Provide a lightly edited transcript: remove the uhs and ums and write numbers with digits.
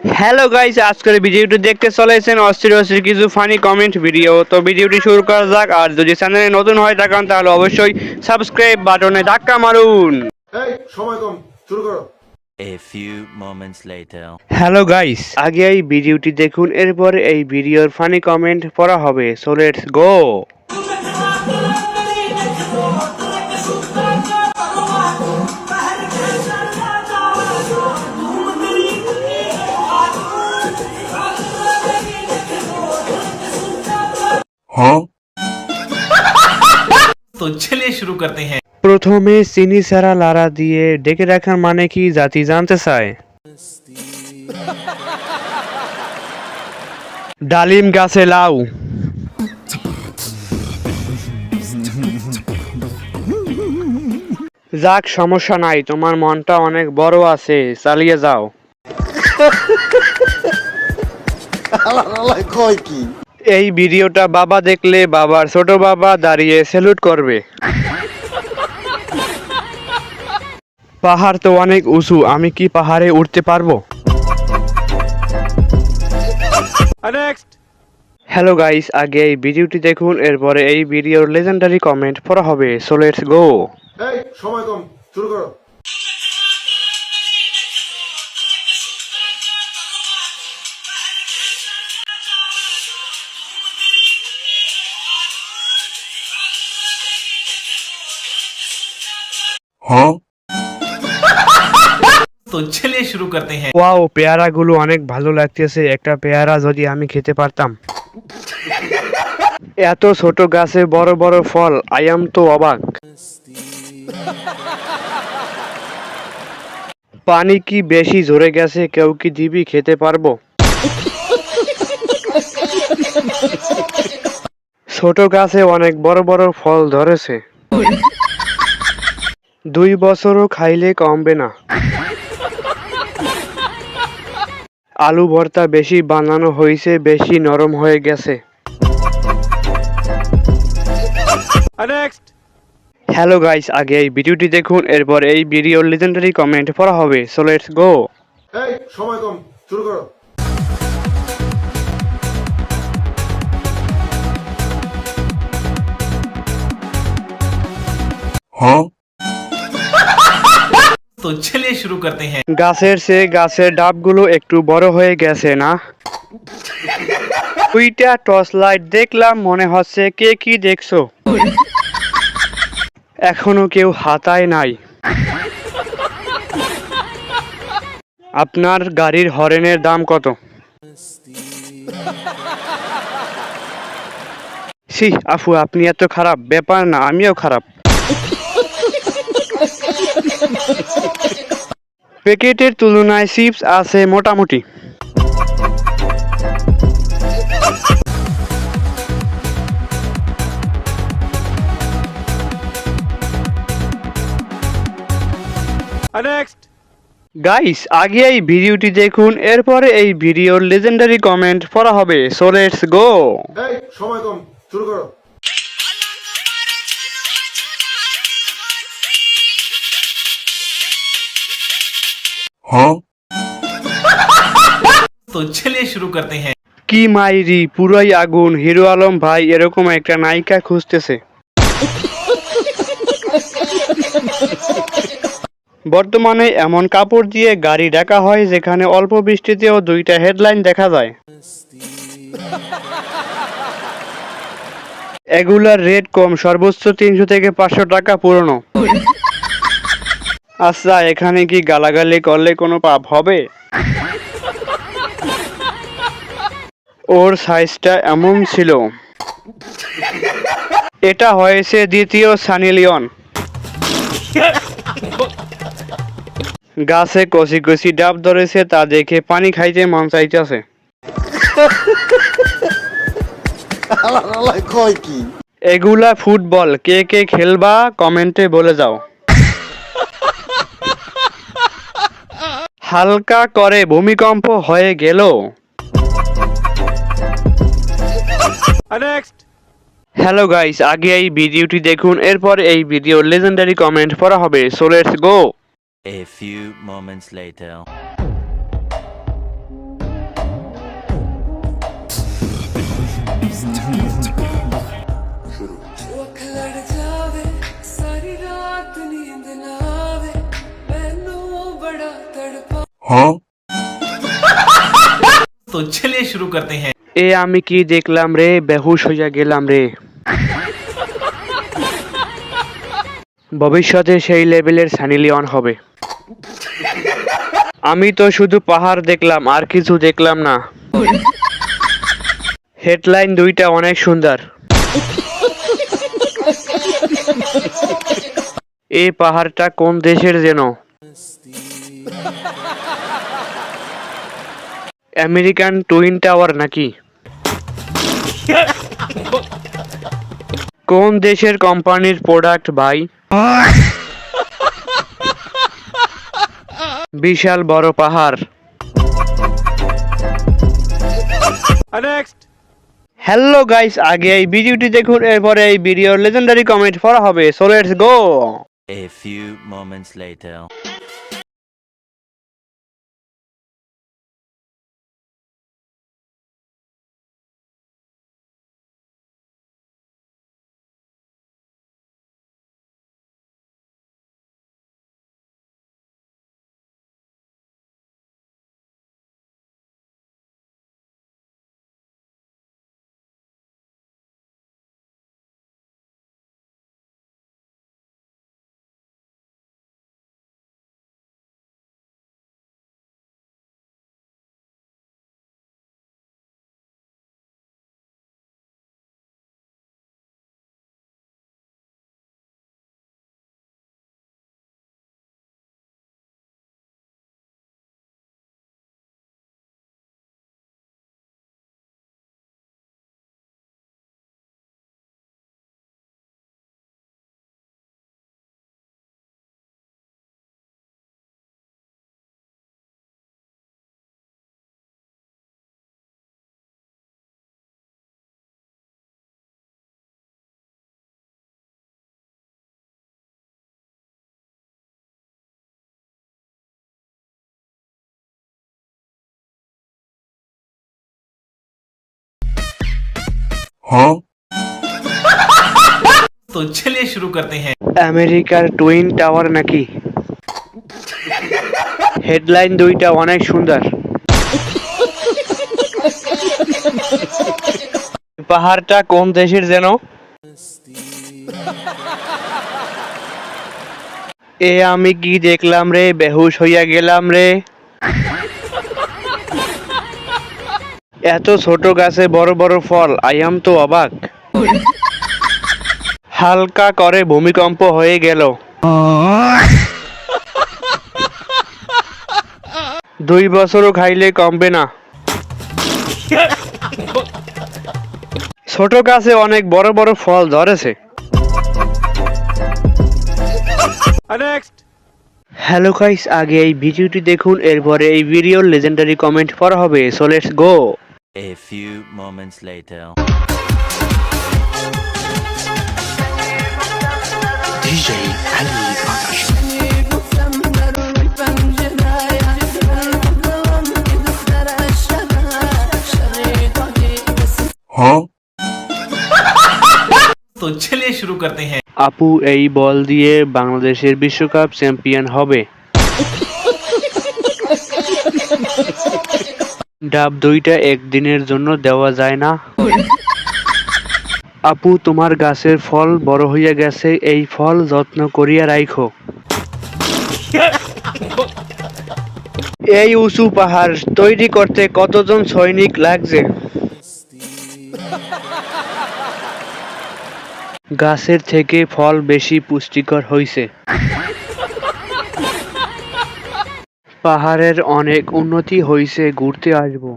Hello guys, আজকের ভিডিওটি দেখতে চলেছেন অস্থির অস্থির কিছু ফানি কমেন্ট ভিডিও। তো ভিডিওটি শুরু করা যাক। আর যদি চ্যানেলে নতুন হয়ে থাকেন তাহলে অবশ্যই সাবস্ক্রাইব বাটনে ধাক্কা মারুন। এই সময় কম, শুরু করো। A few moments later. Hello guys, আগে এই ভিডিওটি দেখুন, এরপরে এই ভিডিওর ফানি কমেন্ট পড়া হবে। So let's go. तो चलिए शुरू करते हैं। প্রথমে চিনি ছাড়া লাড়া দিয়ে ডেকে রাখার মানে কি জাতি জানতে চায়। ডালিম গাছে লাউ। যাক, সমস্যা নাই, তোমার মনটা অনেক বড় আছে, চালিয়ে যাও। কয় কি? এই ভিডিওটা বাবা দেখলে বাবার ছোট বাবা দাঁড়িয়ে স্যালুট করবে। পাহাড় তো অনেক উঁচু, আমি কি পাহাড়ে উঠতে পারবো? হ্যালো গাইস, আগে এই ভিডিওটি দেখুন, এরপরে এই ভিডিওর লেজেন্ডারি কমেন্ট পড়া হবে। So let's go. এই সময় কম, শুরু করো। तो चलिए शुरू करते हैं। ওয়াও, পেয়ারাগুলো অনেক ভালো লাগতেছে। একটা পেয়ারা যদি আমি খেতে পারতাম। এত ছোট গাছে বড় বড় ফল, আই এম তো অবাক। পানি কি বেশি ঝরে গেছে? কেউ কি দিবি, খেতে পারবো? ছোট গাছে অনেক বড় বড় ফল ধরেছে। 2 বছরও খাইলে কমবে না। আলু ভর্তা বেশি বানানো হয়েছে, বেশি নরম হয়ে গেছে। হ্যালো গাইস, আগে এই ভিডিওটি দেখুন, এরপর এই ভিডিওর লেজেন্ডারি কমেন্ট পড়া হবে। So let's go. এই সময় কম, শুরু করো। तो चलिए शुरू करते हैं। গাছের চেয়ে গাছের ডাবগুলো একটু বড় হয়ে গেছে না? দুইটা টর্চ লাইট দেখলাম, মনে হচ্ছে কে কি দেখছো। এখনো কেউ হাতায় নাই। আপনার গাড়ির হরেনের দাম কত? ছি আফু, আপনি এত খারাপ? ব্যাপার না, আমিও খারাপ। প্যাকেটের তুলনায় চিপস আছে মোটামুটি। গাইস, আগে এই ভিডিওটি দেখুন, এরপরে এই ভিডিওর লেজেন্ডারি কমেন্ট পড়া হবে। So let's go. এই সময় কম, শুরু করো। तो चलिए शुरू करते हैं। কি মাইরি, পুরাই আগুন। হিরো আলম ভাই এরকম একটা নায়িকা খুঁজতেছে। বর্তমানে এমন কাপড় দিয়ে গাড়ি ঢাকা হয় যেখানে অল্প বৃষ্টিতেও 2টা হেডলাইন দেখা যায়। এগুলার রেট কম, সর্বোচ্চ 300 থেকে 500 টাকা পুরনো। আচ্ছা, এখানে কি গালাগালি করলে কোনো পাপ হবে? ওর সাইজটা এমন ছিল। এটা হয়েছে দ্বিতীয় সানি লিওন। গাছে কচি কচি ডাব ধরেছে, তা দেখে পানি খাইতে মন চাইতেছে। কয় কি? এগুলা ফুটবল, কে কে খেলবা কমেন্টে বলে যাও। হালকা করে ভূমিকম্প হয়ে গেল। হ্যালো গাইস, আগে এই ভিডিওটি দেখুন, এরপর এই ভিডিওর লেজেন্ডারি কমেন্ট পড়া হবে। So let's go. A few moments later. लड़ जावे सारी रात नींद ना आवे मैनू बड़ा तड़पा तो चलिए शुरू करते हैं। এ আমি কি দেখলাম রে, বেহুশ হইয়া গেলাম রে। ভবিষ্যতে সেই লেভেলের সানি লিওন হবে। আমি তো শুধু পাহাড় দেখলাম, আর কিছু দেখলাম না। হেডলাইন দুইটা অনেক সুন্দর। এই পাহাড়টা কোন দেশের যেন? আমেরিকান টুইন টাওয়ার নাকি? কোন দেশের কোম্পানির প্রোডাক্ট ভাই? বিশাল বড় পাহাড়। হ্যালো গাইস, আগে এই ভিডিওটি দেখুন, এরপরে এই ভিডিওর লেজেন্ডারি কমেন্ট পড়া হবে। So let's go. A few moments later. तो चलिए शुरू करते हैं। আমেরিকার টুইন টাওয়ার নাকি? হেডলাইন দুইটা অনেক সুন্দর। পাহাড়টা কোন দেশের যেন? এ আমি কি দেখলাম রে, বেহুশ হইয়া গেলাম রে। এত ছোট গাছে বড় বড় ফল, আই এম তো অবাক। হালকা করে ভূমিকম্প হয়ে গেল। 2 বছরও খাইলে কমবে না। ছোট গাছে অনেক বড় বড় ফল ধরেছে। হ্যালো গাইস, আগে এই ভিডিওটি দেখুন, এরপরে এই ভিডিওর লেজেন্ডারি কমেন্ট পড়া হবে। So let's go. A few moments later. तो चलिए शुरू करते हैं। আপু এই বল দিয়ে বাংলাদেশের বিশ্বকাপ চ্যাম্পিয়ন হবে। ডাব দুইটা একদিনের জন্য দেওয়া যায় না? আপু তোমার গাছের ফল বড় হইয়া গেছে, এই ফল যত্ন করিয়া রাখো। এই উঁচু পাহাড় তৈরি করতে কতজন সৈনিক লাগছে? গাছের থেকে ফল বেশি পুষ্টিকর হইছে। পাহাড়ের অনেক উন্নতি হইছে, ঘুরতে আসবো।